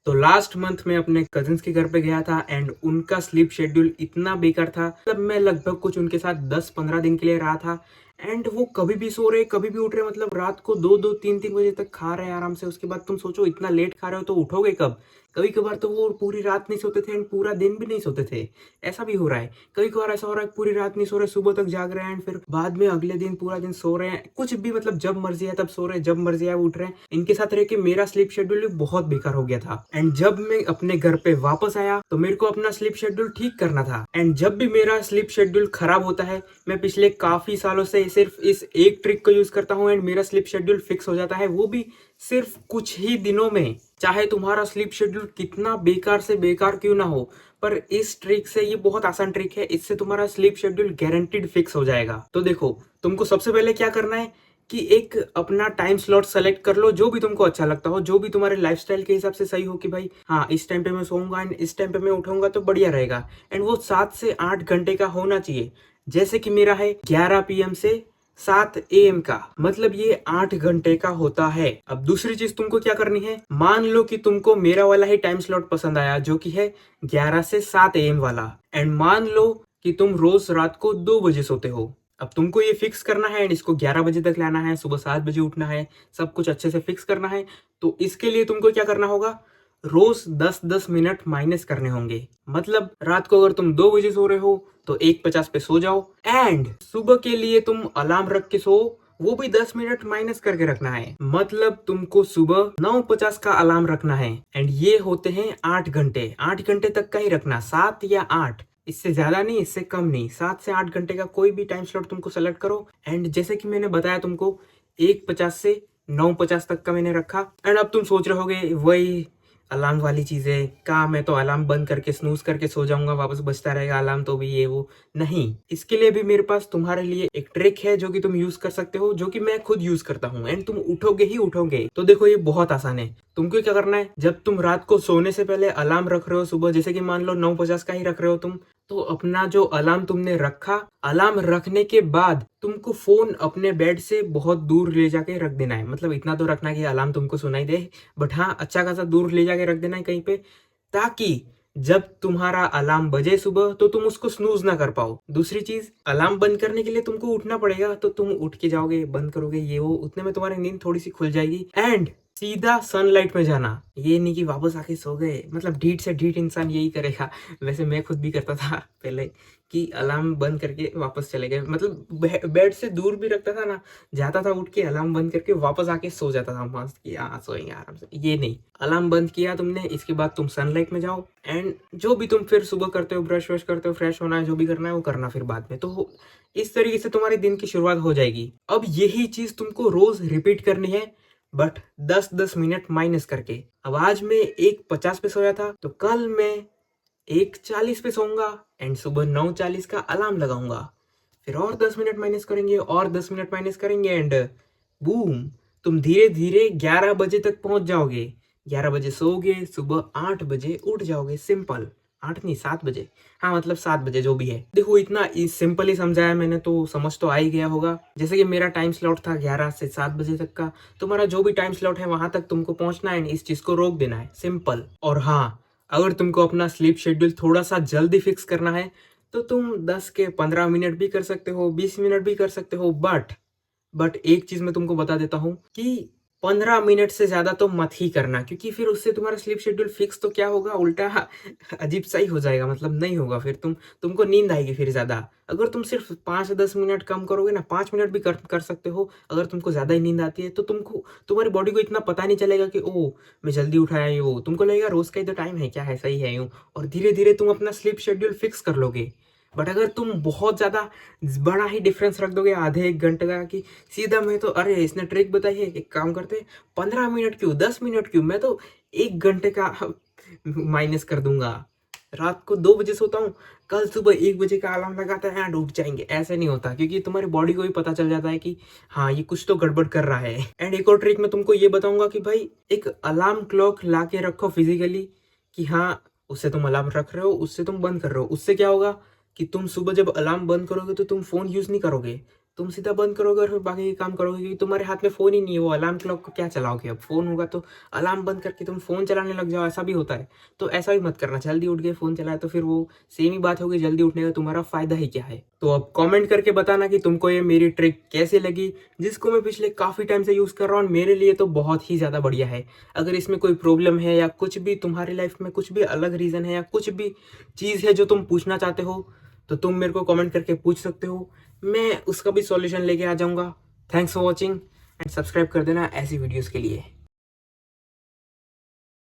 तो last month में अपने कजिन्स के घर पे गया था एंड उनका स्लीप शेड्यूल इतना बेकार था। मतलब मैं लगभग कुछ उनके साथ 10-15 दिन के लिए रहा था एंड वो कभी भी सो रहे कभी भी उठ रहे, मतलब रात को 2-2 3-3 बजे तक खा रहे हैं आराम से। उसके बाद तुम सोचो इतना लेट खा रहे हो तो उठोगे कब। कभी कभार तो वो पूरी रात नहीं सोते थे एंड पूरा दिन भी नहीं सोते थे। ऐसा भी हो रहा है, कभी कभार ऐसा हो रहा है पूरी रात नहीं सो रहे, सुबह तक जाग रहे हैं एंड फिर बाद में अगले दिन पूरा दिन सो रहे हैं। कुछ भी मतलब जब मर्जी है तब सो रहे हैं, जब मर्जी है वो उठ रहे हैं। इनके साथ रह के मेरा स्लीप शेड्यूल भी बहुत बेकार हो गया था एंड जब मैं अपने घर पे वापस आया तो मेरे को अपना स्लीप शेड्यूल ठीक करना था। एंड जब भी मेरा स्लीप शेड्यूल खराब होता है मैं पिछले काफी सालों से सिर्फ इस एक ट्रिक को यूज करता हूँ एंड मेरा स्लीप शेड्यूल फिक्स हो जाता है, वो भी सिर्फ कुछ ही दिनों में। चाहे तुम्हारा स्लीप शेड्यूल कितना बेकार से बेकार क्यों ना हो, पर इस ट्रिक से, ये बहुत आसान ट्रिक है, इससे तुम्हारा स्लीप शेड्यूल गारंटीड फिक्स हो जाएगा। तो देखो, तुमको सबसे पहले क्या करना है कि एक अपना टाइम स्लॉट सेलेक्ट कर लो जो भी तुमको अच्छा लगता हो, जो भी तुम्हारे लाइफस्टाइल के हिसाब से सही हो कि भाई हाँ इस टाइम पे मैं सोऊंगा एंड इस टाइम पे मैं उठूंगा तो बढ़िया रहेगा। एंड वो 7 से 8 घंटे का होना चाहिए। जैसे कि मेरा है 11 PM से 7 AM का, मतलब ये 8 घंटे का होता है। अब दूसरी चीज तुमको क्या करनी है, मान लो कि तुमको मेरा वाला ही टाइम स्लॉट पसंद आया जो कि है 11 से 7 AM वाला, एंड मान लो कि तुम रोज रात को 2 बजे सोते हो। अब तुमको ये फिक्स करना है एंड इसको 11 बजे तक लाना है, सुबह 7 बजे उठना है, सब कुछ अच्छे से फिक्स करना है। तो इसके लिए तुमको क्या करना होगा, रोज 10-10 मिनट माइनस करने होंगे। मतलब रात को अगर तुम 2 बजे सो रहे हो तो 1:50 पे सो जाओ एंड सुबह के लिए तुम अलार्म रख के सो, वो भी 10 मिनट माइनस करके रखना है। मतलब तुमको सुबह 9:50 का अलार्म रखना है एंड ये होते हैं 8 घंटे। 8 घंटे तक का ही रखना, 7 या 8, इससे ज्यादा नहीं इससे कम नहीं। 7 से 8 घंटे का कोई भी टाइम स्लॉट तुमको सेलेक्ट करो एंड जैसे कि मैंने बताया तुमको 1:50 से 9:50 तक का मैंने रखा। एंड अब तुम सोच रहे होगे वही अलार्म वाली चीजें, कहा मैं तो अलार्म बंद करके स्नूज करके सो जाऊंगा, वापस बजता रहेगा अलार्म तो भी ये वो। नहीं, इसके लिए भी मेरे पास तुम्हारे लिए एक ट्रिक है जो कि तुम यूज कर सकते हो, जो कि मैं खुद यूज करता हूँ एंड तुम उठोगे ही उठोगे। तो देखो ये बहुत आसान है। तुमको क्या करना है, जब तुम रात को सोने से पहले अलार्म रख रहे हो सुबह, जैसे कि मान लो 9:50 का ही रख रहे हो तुम, तो अपना जो अलार्म तुमने रखा, अलार्म रखने के बाद तुमको फोन अपने बेड से बहुत दूर ले जाके रख देना है। मतलब इतना तो रखना कि अलार्म तुमको सुनाई दे, बट हाँ अच्छा खासा दूर ले जाके रख देना है कहीं पे, ताकि जब तुम्हारा अलार्म बजे सुबह तो तुम उसको स्नूज ना कर पाओ। दूसरी चीज, अलार्म बंद करने के लिए तुमको उठना पड़ेगा, तो तुम उठ के जाओगे, बंद करोगे ये वो, उतने में तुम्हारी नींद थोड़ी सी खुल जाएगी एंड सीधा सनलाइट में जाना। ये नहीं कि वापस आके सो गए, मतलब ढीठ से ढीठ इंसान यही करेगा। वैसे मैं खुद भी करता था पहले कि अलार्म बंद करके वापस चले गए, मतलब बेड से दूर भी रखता था ना, जाता था उठ के अलार्म बंद करके वापस आके सो जाता था मस्त कि हाँ सोएंगे आराम से। ये नहीं, अलार्म बंद किया तुमने, इसके बाद तुम सनलाइट में जाओ एंड जो भी तुम फिर सुबह करते हो, ब्रश वश करते हो, फ्रेश होना है, जो भी करना है वो करना फिर बाद में। तो इस तरीके से तुम्हारे दिन की शुरुआत हो जाएगी। अब यही चीज तुमको रोज रिपीट करनी है, बट 10-10 मिनट माइनस करके। अब आज मैं 1:50 पे सोया था तो कल मैं 1:40 पे सोऊंगा एंड सुबह 9:40 का अलार्म लगाऊंगा। फिर और 10 मिनट माइनस करेंगे और 10 मिनट माइनस करेंगे एंड बूम, तुम धीरे धीरे 11 बजे तक पहुंच जाओगे। 11 बजे सोओगे, सुबह 8 बजे उठ जाओगे। सिंपल, 8 नहीं 7 बजे, हाँ मतलब 7 बजे जो भी है। देखो इतना सिंपल ही समझाया मैंने तो समझ तो आ ही गया होगा। जैसे कि मेरा टाइम स्लॉट था 11 से 7 बजे तक का, तुम्हारा जो भी टाइम स्लॉट है वहां तक तुमको पहुंचना है, इस चीज को रोक देना है, सिंपल। और हाँ, अगर तुमको अपना स्लीप शेड्यूल थोड़ा सा जल्दी फिक्स करना है तो तुम 10 के 15 मिनट भी कर सकते हो, 20 मिनट भी कर सकते हो, बट एक चीज मैं तुमको बता देता हूँ कि 15 मिनट से ज्यादा तो मत ही करना, क्योंकि फिर उससे तुम्हारा स्लीप शेड्यूल फिक्स तो क्या होगा, उल्टा अजीब सा ही हो जाएगा, मतलब नहीं होगा। फिर तुमको नींद आएगी फिर ज्यादा। अगर तुम सिर्फ 5 से 10 मिनट कम करोगे ना, 5 मिनट भी कर सकते हो, अगर तुमको ज्यादा ही नींद आती है तो तुमको, तुम्हारी बॉडी को इतना पता नहीं चलेगा कि ओ मैं जल्दी उठाया ये वो, तुमको लगेगा रोज का ही तो टाइम है, क्या है सही है यूं, और धीरे धीरे तुम अपना स्लीप शेड्यूल फिक्स कर लोगे। बट अगर तुम बहुत ज्यादा बड़ा ही डिफरेंस रख दोगे, आधे 1 घंटे का, कि सीधा मैं तो, अरे इसने ट्रिक बताई है, एक काम करते 15 मिनट क्यों, 10 मिनट क्यों, मैं तो 1 घंटे का माइनस कर दूंगा। रात को 2 बजे सोता हूँ, कल सुबह 1 बजे का अलार्म लगाता है एंड उठ जाएंगे। ऐसे नहीं होता, क्योंकि तुम्हारी बॉडी को भी पता चल जाता है कि हाँ ये कुछ तो गड़बड़ कर रहा है। एंड एक और ट्रिक मैं तुमको ये बताऊंगा कि भाई एक अलार्म क्लॉक ला के रखो फिजिकली, कि हाँ उससे तुम अलार्म रख रहे हो, उससे तुम बंद कर रहे हो। उससे क्या होगा कि तुम सुबह जब अलार्म बंद करोगे तो तुम फोन यूज नहीं करोगे, तुम सीधा बंद करोगे और फिर बाकी काम करोगे, क्योंकि तुम्हारे हाथ में फ़ोन ही नहीं है। वो अलार्म क्लॉक को क्या चलाओगे? अब फ़ोन होगा तो अलार्म बंद करके तुम फ़ोन चलाने लग जाओ, ऐसा भी होता है। तो ऐसा भी मत करना, जल्दी उठ के फ़ोन चलाया तो फिर वो सेम ही बात होगी, जल्दी उठने का तुम्हारा फ़ायदा ही क्या है? तो अब कमेंट करके बताना कि तुमको ये मेरी ट्रिक कैसी लगी, जिसको मैं पिछले काफ़ी टाइम से यूज़ कर रहा हूँ और मेरे लिए तो बहुत ही ज़्यादा बढ़िया है। अगर इसमें कोई प्रॉब्लम है या कुछ भी तुम्हारी लाइफ़ में कुछ भी अलग रीज़न है या कुछ भी चीज़ है जो तुम पूछना चाहते हो, तो तुम मेरे को कमेंट करके पूछ सकते हो। मैं उसका भी सॉल्यूशन लेके आ जाऊँगा। Thanks for watching and subscribe कर देना ऐसी वीडियोज़ के लिए।